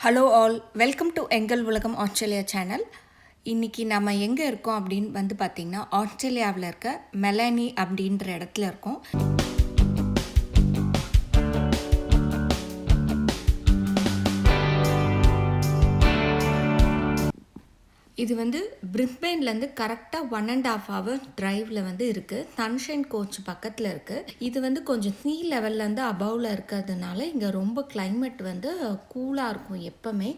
Hello all, welcome to எங்கள் உலகம் Australia channel. இன்றைக்கி நம்ம எங்கே இருக்கோம் அப்படின்னு பார்த்திங்கன்னா, ஆஸ்திரேலியாவில் இருக்க மெலனி அப்படின்ற இடத்துல இருக்கோம். இது பிரிஸ்பெயின்லேருந்து கரெக்டாக 1.5 hour டிரைவில் இருக்குது. சன்ஷைன் கோச் பக்கத்தில் இருக்குது. இது கொஞ்சம் சீ லெவல்லேருந்து அபவில் இருக்கிறதுனால இங்கே ரொம்ப கிளைமேட் கூலாக இருக்கும் எப்போவுமே.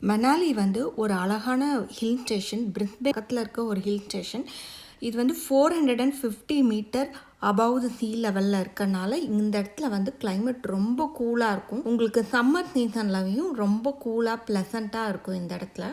மணாலி ஒரு அழகான ஹில் ஸ்டேஷன். பிரிஸ்பேன் பக்கத்தில் இருக்க ஒரு ஹில் ஸ்டேஷன். இது 450 மீட்டர் அபவ் த சீ லெவலில் இருக்கனால இந்த இடத்துல கிளைமேட் ரொம்ப கூலாக இருக்கும். உங்களுக்கு சம்மர் சீசன்லையும் ரொம்ப கூலாக ப்ளசண்ட்டாக இருக்கும் இந்த இடத்துல.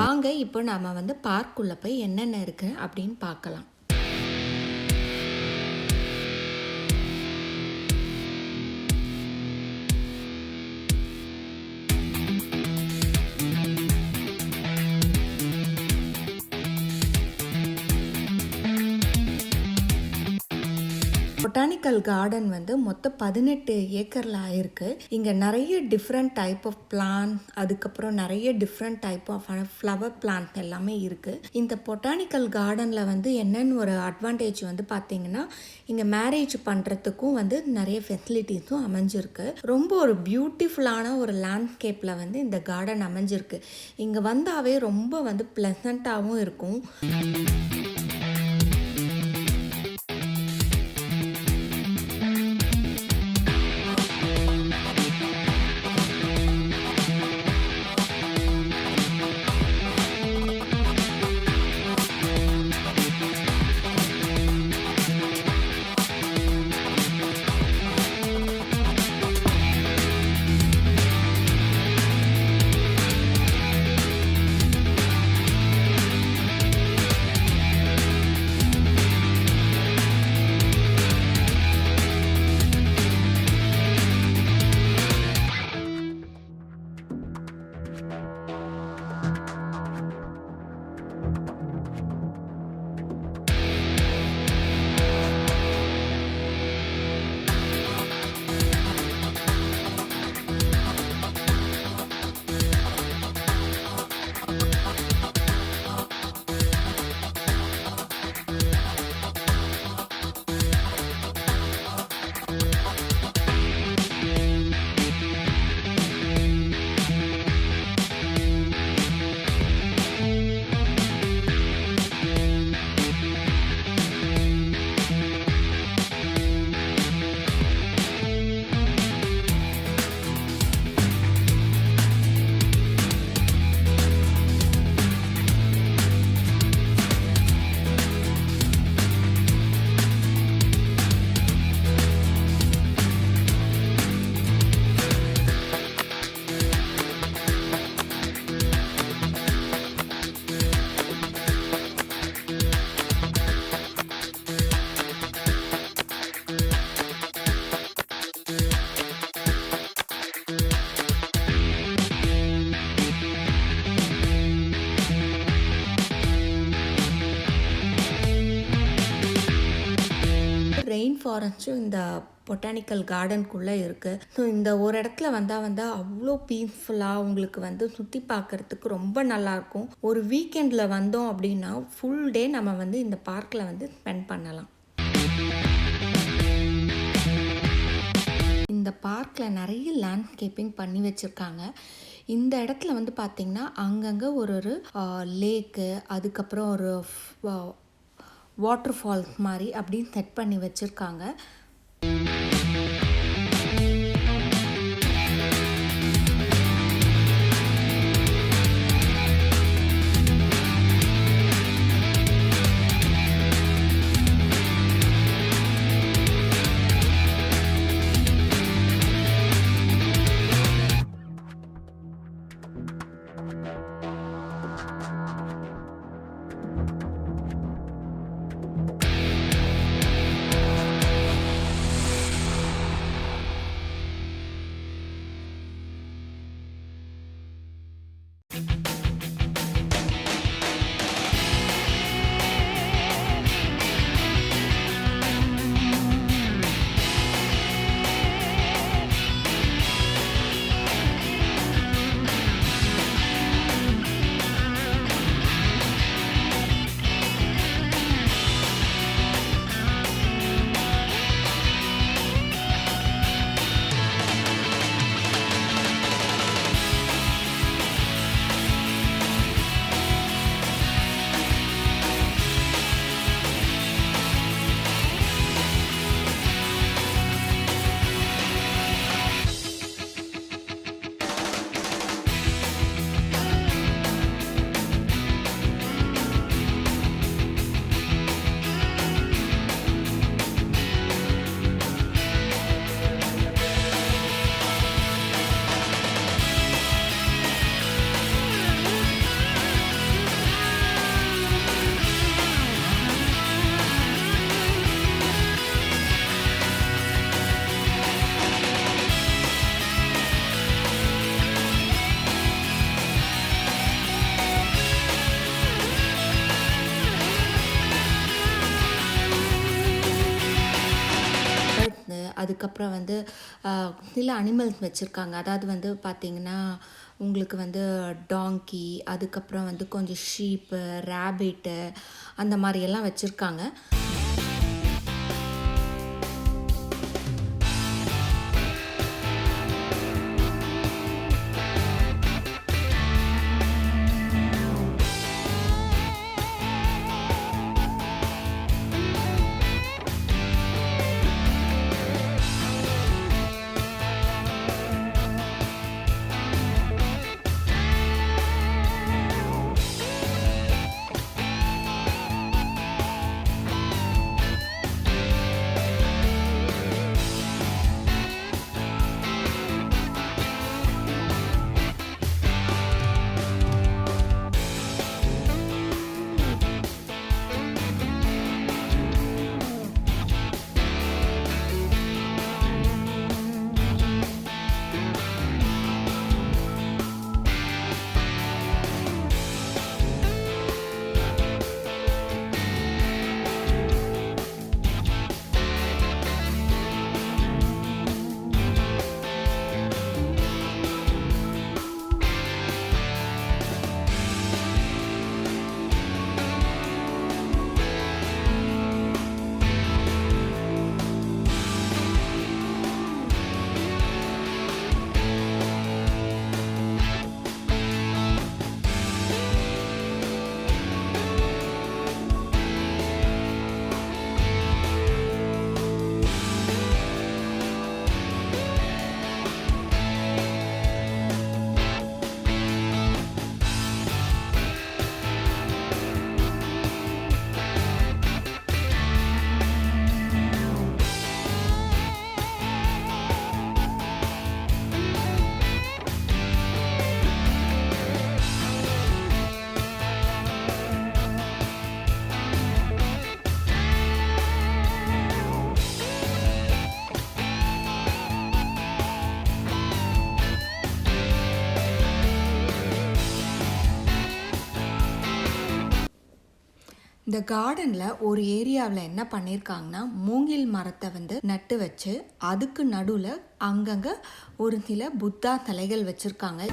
வாங்க இப்போ நாம் பார்க்குள்ளே போய் என்னென்ன இருக்குது அப்படின்னு பார்க்கலாம். பொட்டானிக்கல் கார்டன் மொத்தம் 18 ஏக்கரில் ஆயிருக்கு. இங்கே நிறைய டிஃப்ரெண்ட் டைப் ஆஃப் பிளான்ட், அதுக்கப்புறம் நிறைய different type of flower plant எல்லாமே இருக்குது. இந்த பொட்டானிக்கல் கார்டனில் என்னென்னு ஒரு அட்வான்டேஜ் பார்த்தீங்கன்னா, இங்கே மேரேஜ் பண்ணுறதுக்கும் நிறைய ஃபெசிலிட்டிஸும் அமைஞ்சிருக்கு. ரொம்ப ஒரு பியூட்டிஃபுல்லான ஒரு லேண்ட்ஸ்கேப்பில் இந்த கார்டன் அமைஞ்சிருக்கு. இங்கே வந்தாவே ரொம்ப ப்ளசண்ட்டாகவும் இருக்கும். ஃபாரஸ்ட்டும் இந்த பொட்டானிக்கல் கார்டனுக்குள்ளே இருக்குது. ஸோ இந்த ஒரு இடத்துல வந்தால் அவ்வளோ பீஸ்ஃபுல்லாக உங்களுக்கு வந்து சுற்றி பார்க்குறதுக்கு ரொம்ப நல்லாயிருக்கும். ஒரு வீக்கெண்டில் வந்தோம் அப்படின்னா ஃபுல் டே நம்ம வந்து இந்த பார்க்கில் வந்து ஸ்பெண்ட் பண்ணலாம். இந்த பார்க்கில் நிறைய லேண்ட்ஸ்கேப்பிங் பண்ணி வச்சுருக்காங்க. இந்த இடத்துல வந்து பார்த்திங்கன்னா அங்கங்கே ஒரு லேக்கு, அதுக்கப்புறம் ஒரு வாட்டர் ஃபால்ஸ் மாதிரி அப்படின்னு செட் பண்ணி வச்சுருக்காங்க. அதுக்கப்புறம் வந்து சில அனிமல்ஸ் வச்சுருக்காங்க. அதாவது வந்து பார்த்திங்கன்னா உங்களுக்கு வந்து டாங்கி, அதுக்கப்புறம் வந்து கொஞ்சம் ஷீப்பு, ரேபிட்டு அந்த மாதிரியெல்லாம் வச்சுருக்காங்க. இந்த கார்டனில் ஒரு ஏரியாவில் என்ன பண்ணியிருக்காங்கன்னா மூங்கில் மரத்தை வந்து நட்டு வச்சு அதுக்கு நடுவில் அங்கங்கே ஒரு சில புத்தா தலைகள் வச்சுருக்காங்க.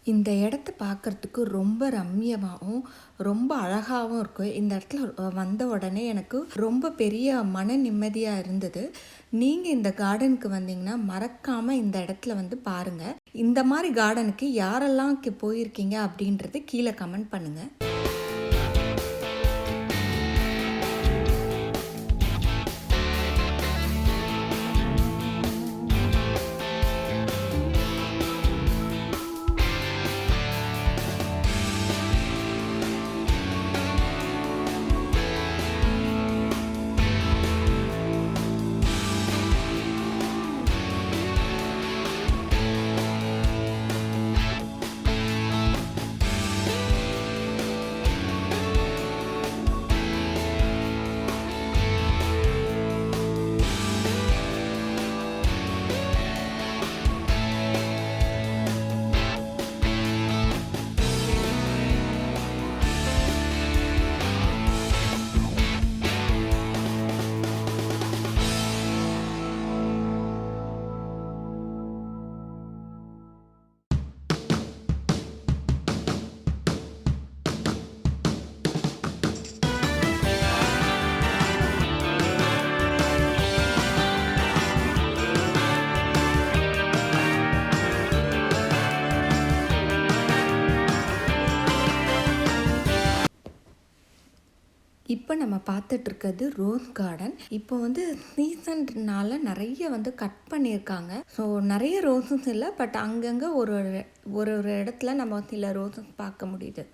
இந்த இடத்த பார்க்குறதுக்கு ரொம்ப ரம்மியமாகவும் ரொம்ப அழகாகவும் இருக்கும். இந்த இடத்துல வந்த உடனே எனக்கு ரொம்ப பெரிய மன நிம்மதியாக இருந்தது. நீங்கள் இந்த கார்டனுக்கு வந்தீங்கன்னா மறக்காமல் இந்த இடத்துல வந்து பாருங்கள். இந்த மாதிரி கார்டனுக்கு யாரெல்லாம் போயிருக்கீங்க அப்படின்றது கீழே கமெண்ட் பண்ணுங்கள். இப்போ நம்ம பார்த்துட்ருக்கிறது ரோஸ் கார்டன். இப்போ வந்து சீசன்னால நிறைய வந்து கட் பண்ணியிருக்காங்க. ஸோ நிறைய ரோஸஸ் இல்லை, பட் அங்கங்கே ஒரு ஒரு இடத்துல நம்ம சில ரோஸஸ் பார்க்க முடியுது.